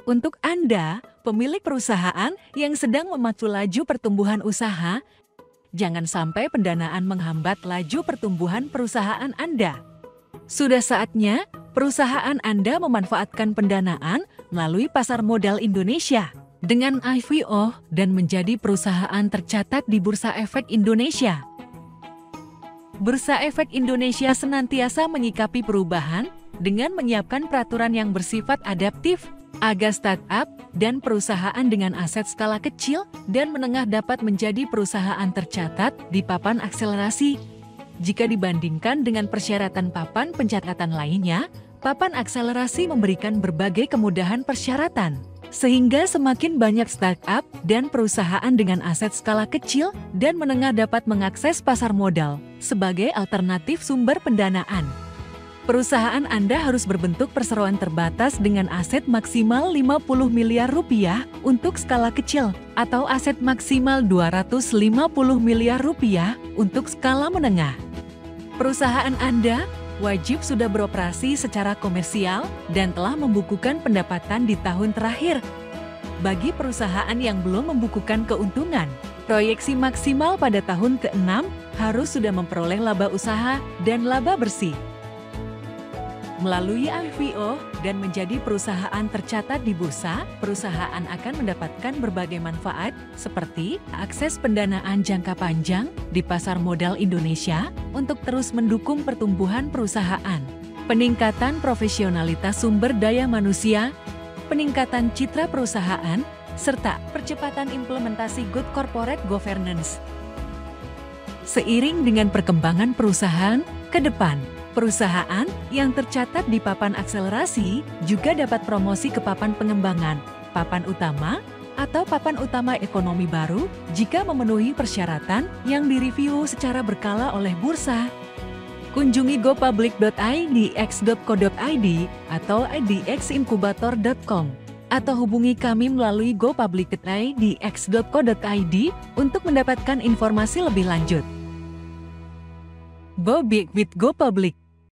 Untuk Anda, pemilik perusahaan yang sedang memacu laju pertumbuhan usaha, jangan sampai pendanaan menghambat laju pertumbuhan perusahaan Anda. Sudah saatnya perusahaan Anda memanfaatkan pendanaan melalui pasar modal Indonesia dengan IPO dan menjadi perusahaan tercatat di Bursa Efek Indonesia. Bursa Efek Indonesia senantiasa menyikapi perubahan dengan menyiapkan peraturan yang bersifat adaptif agar startup dan perusahaan dengan aset skala kecil dan menengah dapat menjadi perusahaan tercatat di papan akselerasi. Jika dibandingkan dengan persyaratan papan pencatatan lainnya, papan akselerasi memberikan berbagai kemudahan persyaratan, sehingga semakin banyak startup dan perusahaan dengan aset skala kecil dan menengah dapat mengakses pasar modal sebagai alternatif sumber pendanaan. Perusahaan Anda harus berbentuk perseroan terbatas dengan aset maksimal 50 miliar rupiah untuk skala kecil atau aset maksimal 250 miliar rupiah untuk skala menengah. Perusahaan Anda wajib sudah beroperasi secara komersial dan telah membukukan pendapatan di tahun terakhir. Bagi perusahaan yang belum membukukan keuntungan, proyeksi maksimal pada tahun ke-6 harus sudah memperoleh laba usaha dan laba bersih. Melalui IPO dan menjadi perusahaan tercatat di bursa, perusahaan akan mendapatkan berbagai manfaat seperti akses pendanaan jangka panjang di pasar modal Indonesia untuk terus mendukung pertumbuhan perusahaan, peningkatan profesionalitas sumber daya manusia, peningkatan citra perusahaan, serta percepatan implementasi good corporate governance. Seiring dengan perkembangan perusahaan ke depan, perusahaan yang tercatat di papan akselerasi juga dapat promosi ke papan pengembangan, papan utama, atau papan utama ekonomi baru jika memenuhi persyaratan yang direview secara berkala oleh bursa. Kunjungi gopublic.id, x.co.id, atau idxinkubator.com, atau hubungi kami melalui gopublic.id, x.co.id untuk mendapatkan informasi lebih lanjut. Go Big with Go Public.